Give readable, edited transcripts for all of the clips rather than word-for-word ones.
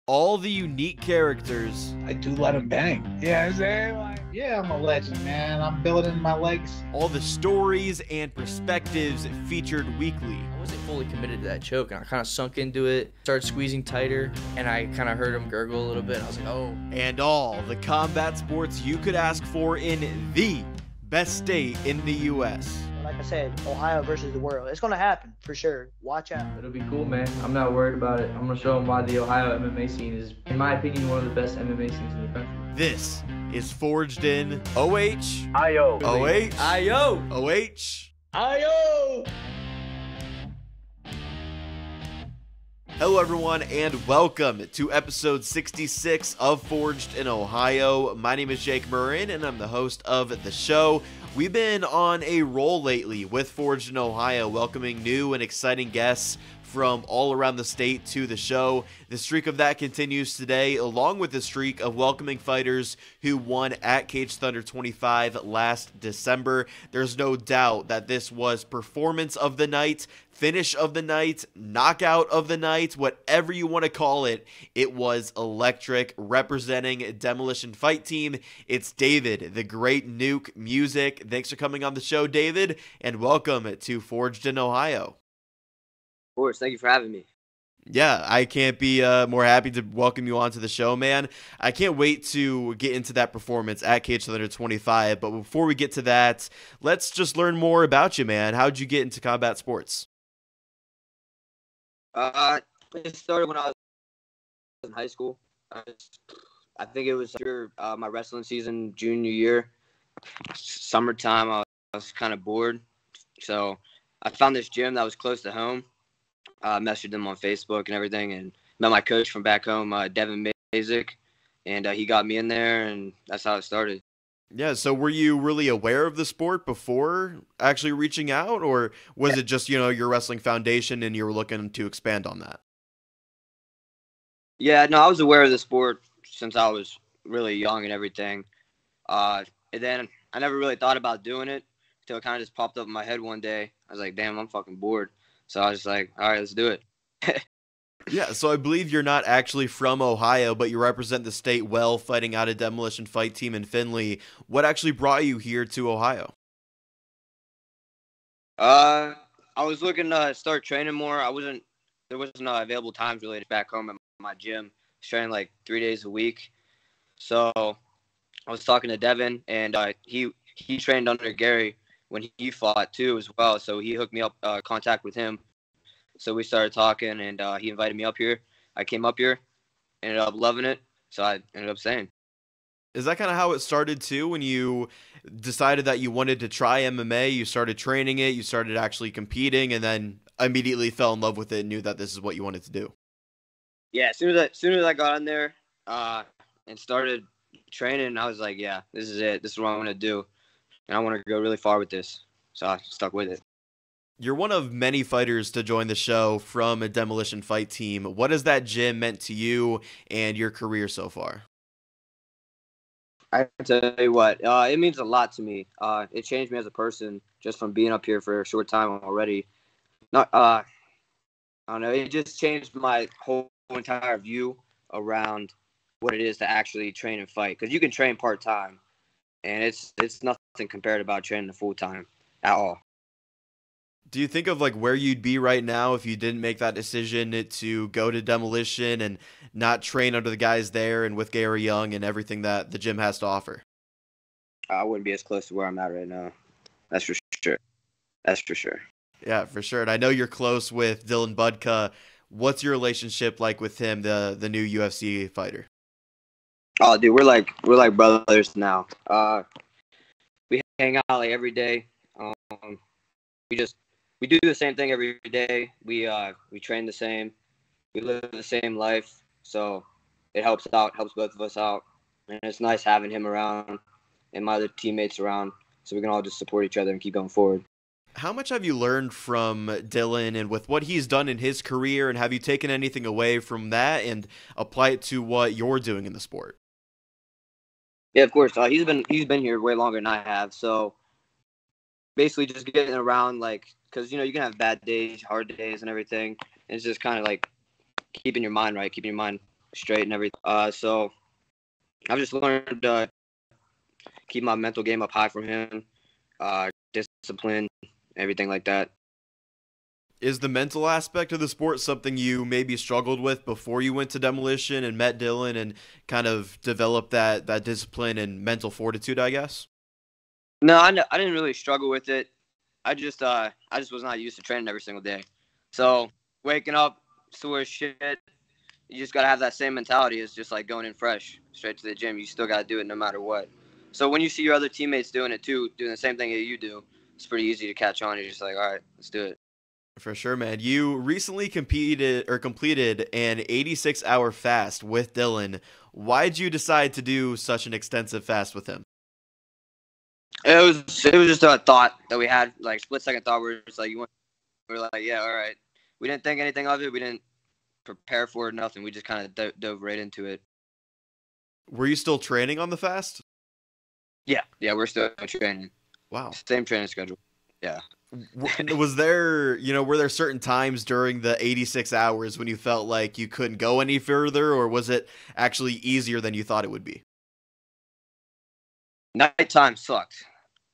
All the unique characters. I do let him bang. Yeah, I'm a legend, man. I'm building my legacy. All the stories and perspectives featured weekly. I wasn't fully committed to that choke, and I kind of sunk into it, started squeezing tighter, and I kind of heard him gurgle a little bit. I was like, oh. And all the combat sports you could ask for in the best state in the U.S. Like I said, Ohio versus the world. It's going to happen, for sure. Watch out. It'll be cool, man. I'm not worried about it. I'm going to show them why the Ohio MMA scene is, in my opinion, one of the best MMA scenes in the country. This is Forged in OH. IO. OH. IO. OH. IO! Hello, everyone, and welcome to episode 66 of Forged in Ohio. My name is Jake Murren, and I'm the host of the show. We've been on a roll lately with Forged in Ohio, welcoming new and exciting guests from all around the state to the show. The streak of that continues today, along with the streak of welcoming fighters who won at Cage Thunder 25 last December. There's no doubt that this was performance of the night, finish of the night, knockout of the night, whatever you want to call it. It was electric. Representing Demolition Fight Team, it's David, the Great Nuke Music. Thanks for coming on the show, David, and welcome to Forged in Ohio. Of course, thank you for having me. Yeah, I can't be more happy to welcome you onto the show, man. I can't wait to get into that performance at Cage Thunder 25, but before we get to that, let's just learn more about you, man. How'd you get into combat sports? It started when I was in high school. I think it was after my wrestling season, junior year, summertime. I was kind of bored, so I found this gym that was close to home. Messaged them on Facebook and everything, and met my coach from back home, Devin Basic, and he got me in there, and that's how it started. Yeah, so were you really aware of the sport before actually reaching out, or was it just, your wrestling foundation and you were looking to expand on that? Yeah, no, I was aware of the sport since I was really young and everything. And then I never really thought about doing it until it kind of just popped up in my head one day. I was like, damn, I'm fucking bored. So I was just like, all right, let's do it. Yeah, so I believe you're not actually from Ohio, but you represent the state well, fighting out a Demolition Fight Team in Findlay. What actually brought you here to Ohio? I was looking to start training more. There wasn't available times really back home at my gym. I was training like 3 days a week. So I was talking to Devin, and he trained under Gary when he fought too as well. So he hooked me up, contact with him. So we started talking, and he invited me up here. I came up here, ended up loving it. So I ended up staying. Is that kind of how it started too? When you decided that you wanted to try MMA, you started training it, you started actually competing, and then immediately fell in love with it and knew that this is what you wanted to do? Yeah, as soon as I got in there and started training, I was like, yeah, this is it. This is what I want to do. And I want to go really far with this. So I stuck with it. You're one of many fighters to join the show from a Demolition Fight Team. What has that gym meant to you and your career so far? I tell you what, it means a lot to me. It changed me as a person just from being up here for a short time already. I don't know. It just changed my whole entire view around what it is to actually train and fight. Because you can train part-time, and it's nothing compared about training full-time at all. Do you think of where you'd be right now if you didn't make that decision to go to Demolition and not train under the guys there and with Gary Young and everything that the gym has to offer? I wouldn't be as close to where I'm at right now. That's for sure. That's for sure. Yeah, for sure. And I know you're close with Dylan Budka. What's your relationship like with him, the new UFC fighter? Oh, dude, we're like brothers now. We hang out every day. We do the same thing every day. We train the same. We live the same life. So it helps both of us out. And it's nice having him around and my other teammates around, so we can all just support each other and keep going forward. How much have you learned from Dylan and with what he's done in his career, and have you taken anything away from that and apply it to what you're doing in the sport? Yeah, of course. He's been here way longer than I have. So basically just getting around, because, you can have bad days, hard days and everything. And it's just kind of keeping your mind right, keeping your mind straight and everything. So I've just learned to keep my mental game up high from him, discipline, everything like that. Is the mental aspect of the sport something you maybe struggled with before you went to Demolition and met Dylan and kind of developed that discipline and mental fortitude, I guess? No, I didn't really struggle with it. I just was not used to training every single day. So waking up sore as shit, you just gotta have that same mentality. It's just like going in fresh, straight to the gym. You still gotta do it no matter what. So when you see your other teammates doing it too, doing the same thing that you do, it's pretty easy to catch on. You're just like, all right, let's do it. For sure, man. You recently completed an 86-hour fast with Dylan. Why'd you decide to do such an extensive fast with him? It was just a thought that we had, like split-second thought. We're just like, we're like, yeah, all right. We didn't think anything of it. We didn't prepare for it, nothing. We just kind of dove right into it. Were you still training on the fast? Yeah, we're still training. Wow. Same training schedule. Yeah. Was there, were there certain times during the 86 hours when you felt like you couldn't go any further, or was it actually easier than you thought it would be? Nighttime sucked.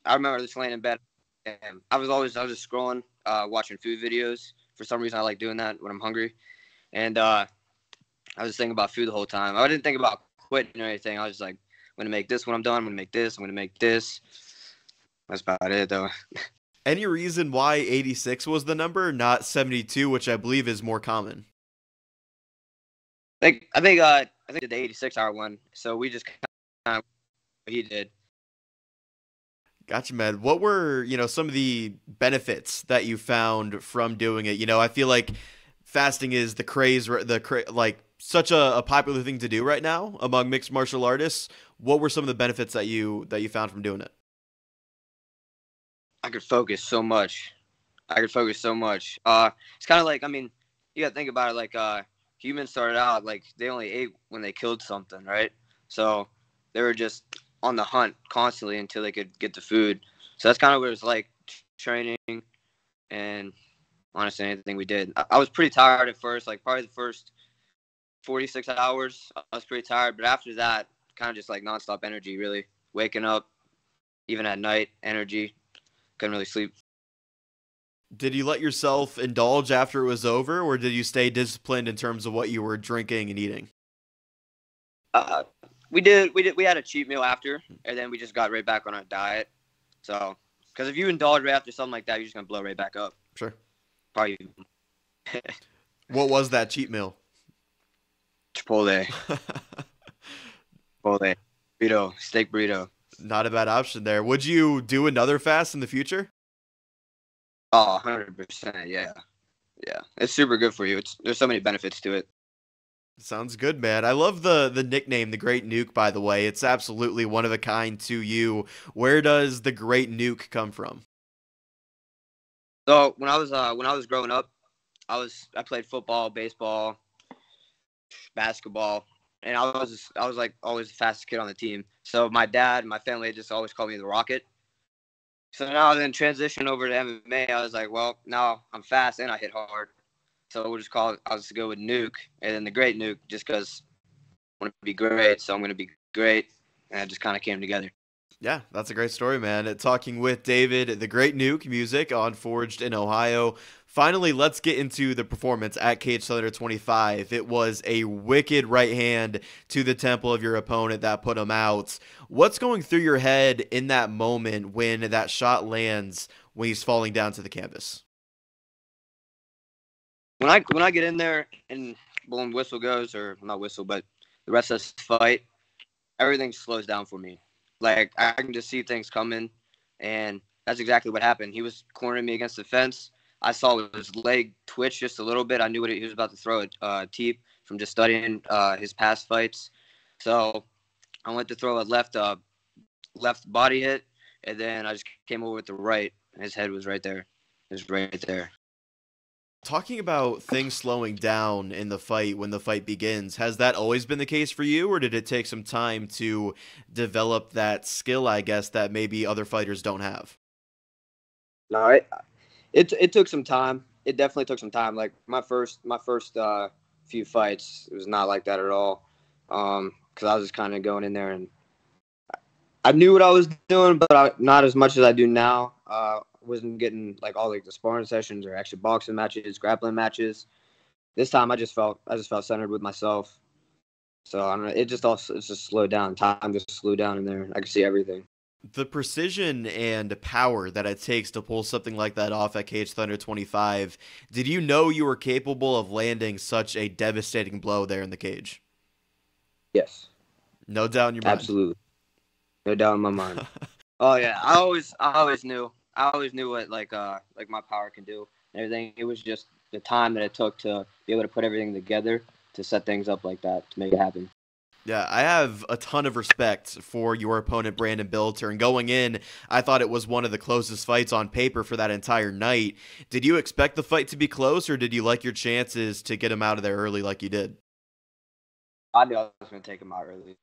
I remember just laying in bed, and I was just scrolling, watching food videos. For some reason, I like doing that when I'm hungry, and I was thinking about food the whole time. I didn't think about quitting or anything. I was just like, I'm gonna make this when I'm done. I'm gonna make this. I'm gonna make this. That's about it, though. Any reason why 86 was the number, not 72, which I believe is more common? I think did the 86-hour one. So we just kind of what he did. Gotcha, man. What were, some of the benefits that you found from doing it? I feel like fasting is the craze, like such a popular thing to do right now among mixed martial artists. What were some of the benefits that you found from doing it? I could focus so much. It's kind of like, you gotta think about it. Like, humans started out like they only ate when they killed something, right? So they were just on the hunt constantly until they could get the food. So that's kind of what it was like training, and honestly, anything we did. I was pretty tired at first, like probably the first 46 hours. I was pretty tired, but after that, kind of just like nonstop energy, really. Waking up, even at night, energy. Couldn't really sleep. Did you let yourself indulge after it was over, or did you stay disciplined in terms of what you were drinking and eating? We had a cheat meal after, and then we just got right back on our diet. So, because if you indulge right after something like that, you're just gonna blow right back up. Sure. Probably. What was that cheat meal? Chipotle. Chipotle. Burrito. Steak burrito. Not a bad option there. Would you do another fast in the future? Oh, 100%. Yeah. Yeah. It's super good for you. There's so many benefits to it. Sounds good, man. I love the nickname, the Great Nuke, by the way. It's absolutely one of a kind to you. Where does the Great Nuke come from? So when I was growing up, I played football, baseball, basketball, and I was like always the fastest kid on the team. So my dad and my family just always called me the Rocket. So now then transition over to MMA, I was like, well, now I'm fast and I hit hard. So we'll just I'll just go with Nuke, and then the Great Nuke, just because I want to be great, so I'm going to be great, and it just kind of came together. Yeah, that's a great story, man. Talking with David, the Great Nuke music on Forged in Ohio. Finally, let's get into the performance at Cage Thunder 25. It was a wicked right hand to the temple of your opponent that put him out. What's going through your head in that moment when that shot lands, when he's falling down to the canvas? When I get in there and when whistle goes, or not whistle, but the rest of this fight, everything slows down for me. Like, I can just see things coming, and that's exactly what happened. He was cornering me against the fence. I saw his leg twitch just a little bit. I knew he was about to throw a teep from just studying his past fights. So I went to throw a left body hit, and then I just came over with the right, and his head was right there. It was right there. Talking about things slowing down in the fight when the fight begins, has that always been the case for you, or did it take some time to develop that skill, I guess, that maybe other fighters don't have? No, it took some time. It definitely took some time. Like my first few fights, it was not like that at all. Because I was just kind of going in there and I knew what I was doing, but not as much as I do now. Wasn't getting like all like the sparring sessions or actually boxing matches, grappling matches. This time I just felt centered with myself. So I don't know. It's just slowed down. Time just slowed down in there. I could see everything. The precision and power that it takes to pull something like that off at Cage Thunder 25, did you know you were capable of landing such a devastating blow there in the cage? Yes. No doubt in your mind. Absolutely. No doubt in my mind. Oh yeah, I always knew what like my power can do and everything. It was just the time that it took to be able to put everything together to set things up like that to make it happen. Yeah, I have a ton of respect for your opponent, Brandon Bilter, and going in, I thought it was one of the closest fights on paper for that entire night. Did you expect the fight to be close, or did you like your chances to get him out of there early like you did? I knew I was going to take him out early.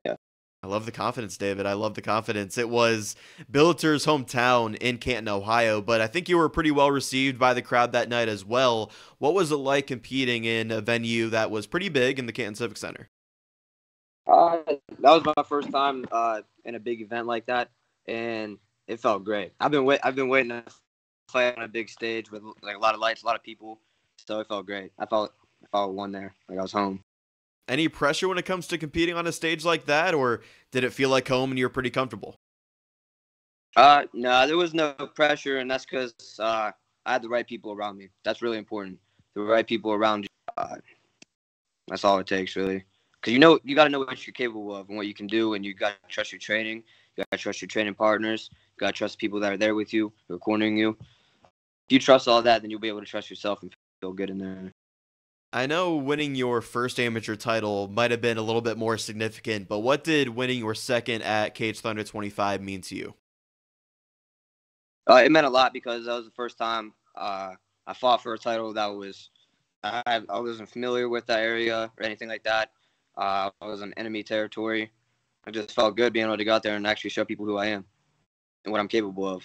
Yeah. I love the confidence, David. I love the confidence. It was Bilter's hometown in Canton, Ohio, but I think you were pretty well received by the crowd that night as well. What was it like competing in a venue that was pretty big in the Canton Civic Center? That was my first time in a big event like that, and it felt great. I've been waiting to play on a big stage with like a lot of lights, a lot of people, so it felt great. I felt won there, like I was home. Any pressure when it comes to competing on a stage like that, or did it feel like home and you were pretty comfortable? No, there was no pressure, and that's because I had the right people around me. That's really important. The right people around you. That's all it takes, really. Because you got to know what you're capable of and what you can do, and you got to trust your training. You got to trust your training partners. You got to trust people that are there with you, who are cornering you. If you trust all that, then you'll be able to trust yourself and feel good in there. I know winning your first amateur title might have been a little bit more significant, but what did winning your second at Cage Thunder 25 mean to you? It meant a lot because that was the first time I fought for a title that I wasn't familiar with that area or anything like that. I was in enemy territory. I just felt good being able to go out there and actually show people who I am and what I'm capable of.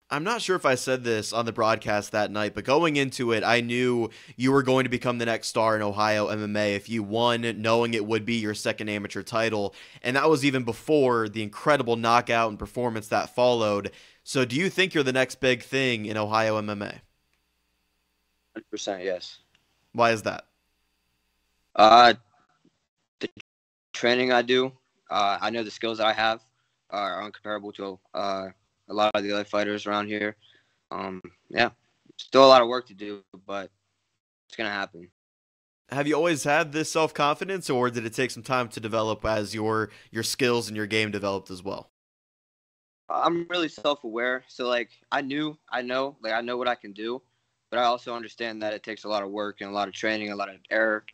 I'm not sure if I said this on the broadcast that night, but going into it, I knew you were going to become the next star in Ohio MMA if you won, knowing it would be your second amateur title. And that was even before the incredible knockout and performance that followed. So do you think you're the next big thing in Ohio MMA? 100% yes. Why is that? The training I do, I know the skills that I have are uncomparable to a lot of the other fighters around here. Yeah, still a lot of work to do, but it's going to happen. Have you always had this self-confidence, or did it take some time to develop as your skills and your game developed as well? I'm really self-aware. So, like, I know what I can do, but I also understand that it takes a lot of work and a lot of training, a lot of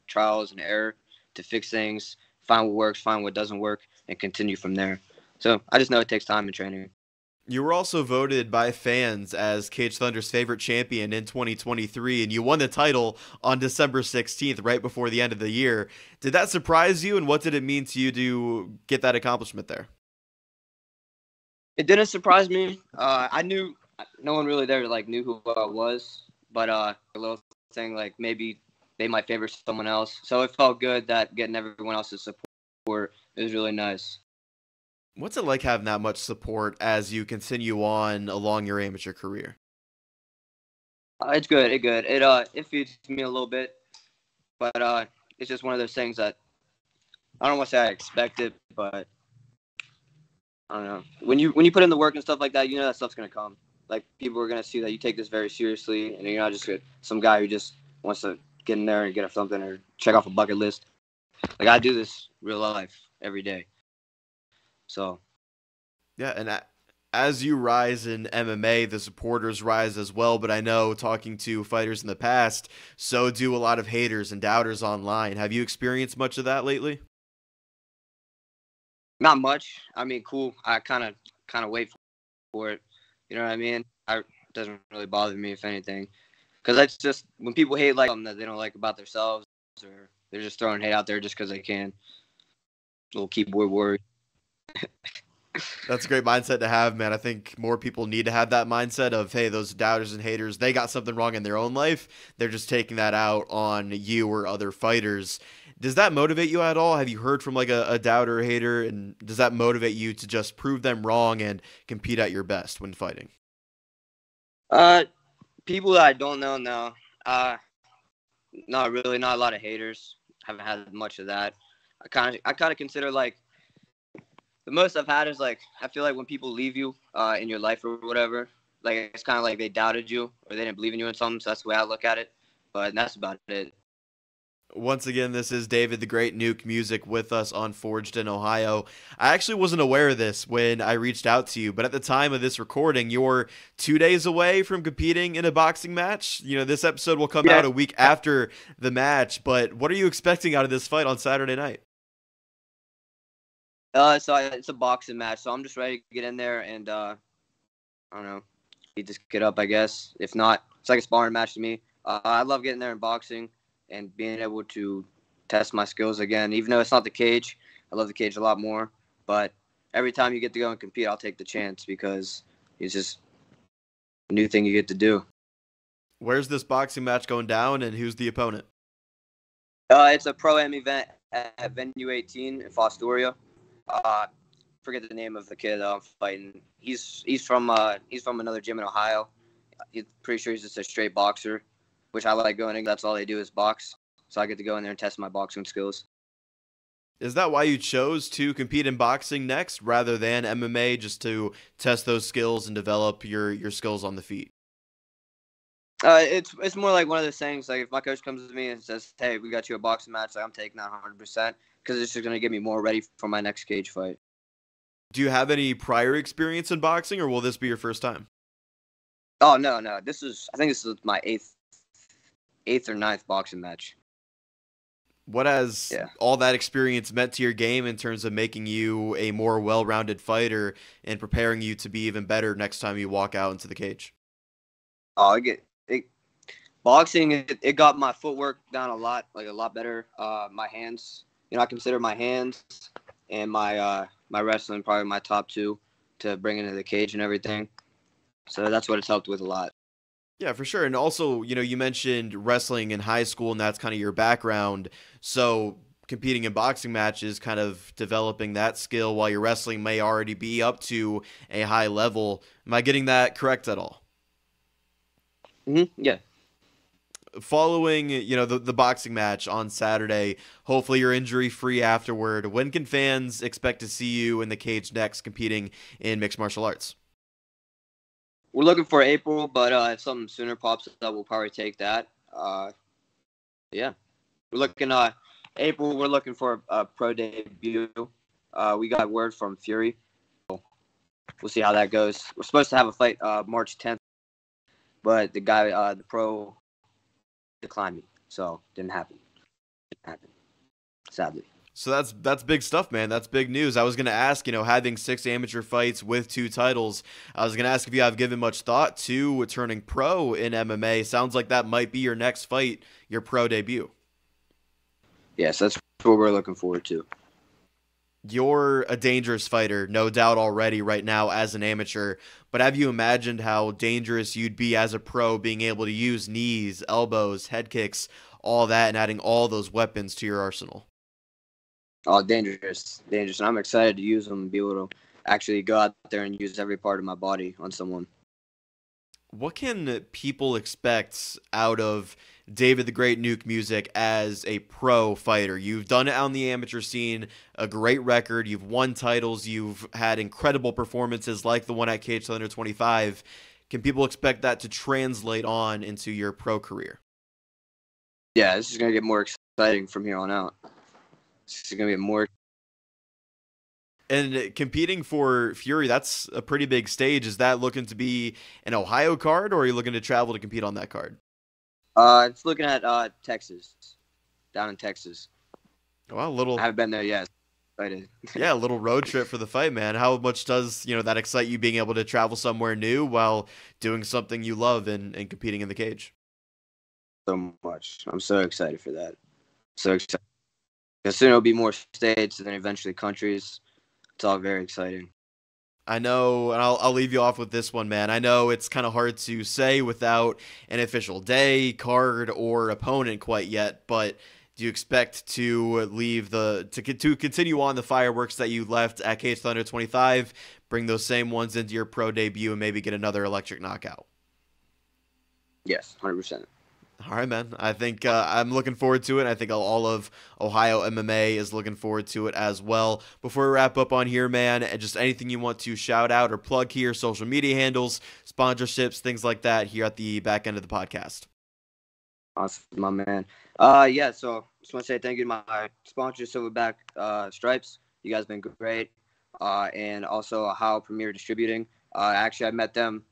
trials and error to fix things, find what works, find what doesn't work, and continue from there. So I just know it takes time and training. You were also voted by fans as Cage Thunder's favorite champion in 2023, and you won the title on December 16th, right before the end of the year. Did that surprise you, and what did it mean to you to get that accomplishment there? It didn't surprise me. I knew no one really there knew who I was, but a little thing like maybe they might favor someone else. So it felt good that getting everyone else's support is really nice. What's it like having that much support as you continue on along your amateur career? It's good. It feeds me a little bit, but it's just one of those things that I don't want to say I expected, but I don't know. When you put in the work and stuff like that, you know that stuff's gonna come. Like people are gonna see that you take this very seriously, and you're not just some guy who just wants to get in there and get something or check off a bucket list. Like I do this real life every day. So, yeah, and as you rise in MMA, the supporters rise as well. But I know talking to fighters in the past, so do a lot of haters and doubters online. Have you experienced much of that lately? Not much. I mean, cool. I kind of wait for it. You know what I mean? It doesn't really bother me, if anything, because that's just when people hate like something that they don't like about themselves, or they're just throwing hate out there just because they can. Little keyboard warrior. That's a great mindset to have, man. I think more people need to have that mindset of, hey, those doubters and haters, they got something wrong in their own life. They're just taking that out on you or other fighters. Does that motivate you at all? Have you heard from like a doubter or hater, and does that motivate you to just prove them wrong and compete at your best when fighting? People that I don't know, no. Not really, not a lot of haters. Haven't had much of that. I kind of consider like the most I've had is like I feel like when people leave you in your life or whatever, like it's kind of like they doubted you or they didn't believe in you in something. So that's the way I look at it. But that's about it. Once again, this is David the Great Nuke Music with us on Forged in Ohio. I actually wasn't aware of this when I reached out to you, but at the time of this recording, you're 2 days away from competing in a boxing match. You know, this episode will come out a week after the match, but what are you expecting out of this fight on Saturday night? So it's a boxing match, so I'm just ready to get in there and I don't know, just get up, I guess. If not, it's like a sparring match to me. I love getting there in boxing and being able to test my skills again. Even though it's not the cage, I love the cage a lot more. But every time you get to go and compete, I'll take the chance because it's just a new thing you get to do. Where's this boxing match going down, and who's the opponent? It's a pro-am event at Venue 18 in Fostoria. Forget the name of the kid I'm fighting. He's from another gym in Ohio. He's pretty sure he's just a straight boxer, which I like going in. That's all they do is box. So I get to go in there and test my boxing skills. Is that why you chose to compete in boxing next rather than MMA, just to test those skills and develop your skills on the feet? It's more like one of those things. Like if my coach comes to me and says, "Hey, we got you a boxing match," like I'm taking that 100% because it's just gonna get me more ready for my next cage fight. Do you have any prior experience in boxing, or will this be your first time? Oh no. I think this is my eighth or ninth boxing match. What has all that experience meant to your game in terms of making you a more well-rounded fighter and preparing you to be even better next time you walk out into the cage? Oh, boxing, it got my footwork down a lot better. My hands, I consider my hands and my wrestling probably my top two to bring into the cage and everything. So that's what it's helped with a lot. Yeah, for sure. And also, you mentioned wrestling in high school, and that's kind of your background. So competing in boxing matches, kind of developing that skill while your wrestling may already be up to a high level. Am I getting that correct at all? Yeah. Following, the boxing match on Saturday, hopefully you're injury-free afterward. When can fans expect to see you in the cage next competing in mixed martial arts? We're looking for April, but if something sooner pops up, we'll probably take that. Yeah. We're looking April, we're looking for a pro debut. We got word from Fury. We'll see how that goes. We're supposed to have a fight March 10th, but the guy, the pro, declined me, so didn't happen, sadly. So that's big stuff, man. That's big news. I was going to ask, having 6 amateur fights with 2 titles, I was going to ask if you have given much thought to turning pro in MMA. Sounds like that might be your next fight, your pro debut. Yes, that's what we're looking forward to. You're a dangerous fighter, no doubt already right now as an amateur, but have you imagined how dangerous you'd be as a pro, being able to use knees, elbows, head kicks, all that, and adding all those weapons to your arsenal? Oh, dangerous. And I'm excited to use them and be able to actually go out there and use every part of my body on someone. What can people expect out of David the Great Nuke Music as a pro fighter? You've done it on the amateur scene, a great record. You've won titles. You've had incredible performances like the one at Cage Thunder 25. Can people expect that to translate on into your pro career? Yeah, this is going to get more exciting from here on out. This is going to be more. And competing for Fury, that's a pretty big stage. Is that looking to be an Ohio card, or are you looking to travel to compete on that card? It's looking at Texas, down in Texas. Well, I haven't been there yet. Excited. Yeah, a little road trip for the fight, man. How much does that excite you, being able to travel somewhere new while doing something you love and competing in the cage? So much. I'm so excited for that. So excited. Because soon it'll be more states and then eventually countries. It's all very exciting. I know, and I'll leave you off with this one, man. I know it's kind of hard to say without an official day, card, or opponent quite yet, but do you expect to leave to continue on the fireworks that you left at Cage Thunder 25, bring those same ones into your pro debut, and maybe get another electric knockout? Yes, 100%. All right, man. I think I'm looking forward to it. I think all of Ohio MMA is looking forward to it as well. Before we wrap up on here, man, just anything you want to shout out or plug here, social media handles, sponsorships, things like that here at the back end of the podcast. Awesome, my man. Yeah, so just want to say thank you to my sponsor, Silverback Stripes. You guys have been great. And also Ohio Premier Distributing. Actually, I met them.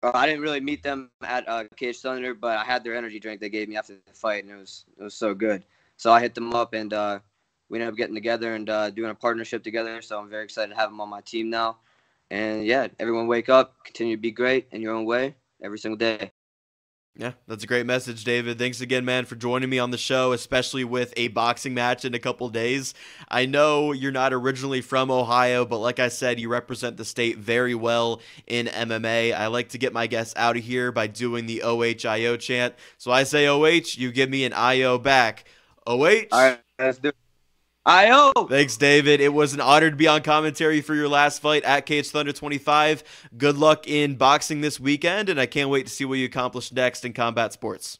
I didn't really meet them at Cage Thunder, but I had their energy drink they gave me after the fight, and it was so good. So I hit them up, and we ended up getting together and doing a partnership together. So I'm very excited to have them on my team now. And yeah, everyone wake up, continue to be great in your own way every single day. Yeah, that's a great message, David. Thanks again, man, for joining me on the show, especially with a boxing match in a couple days. I know you're not originally from Ohio, but like I said, you represent the state very well in MMA. I like to get my guests out of here by doing the OHIO chant. So I say OH, you give me an IO back. OH. All right, let's do it. IO. Thanks, David. It was an honor to be on commentary for your last fight at Cage Thunder 25. Good luck in boxing this weekend, and I can't wait to see what you accomplish next in combat sports.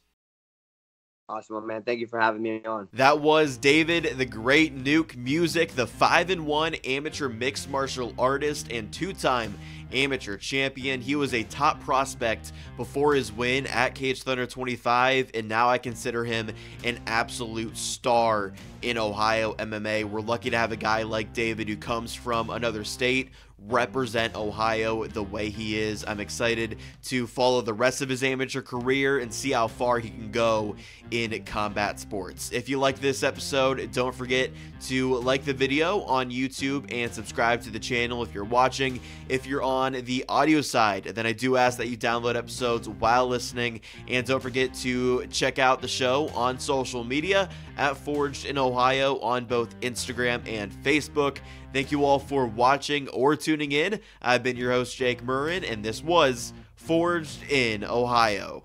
Awesome, man. Thank you for having me on. That was David, the Great Nuke Music, the 5-1 amateur mixed martial artist and two-time amateur champion. He was a top prospect before his win at Cage Thunder 25, and now I consider him an absolute star in Ohio MMA. We're lucky to have a guy like David who comes from another state, represent Ohio the way he is. I'm excited to follow the rest of his amateur career and see how far he can go in combat sports. If you like this episode, don't forget to like the video on YouTube and subscribe to the channel if you're watching. If you're on the audio side, then I do ask that you download episodes while listening, and don't forget to check out the show on social media at Forged in Ohio on both Instagram and Facebook. Thank you all for watching or tuning in. I've been your host, Jake Murren, and this was Forged in Ohio.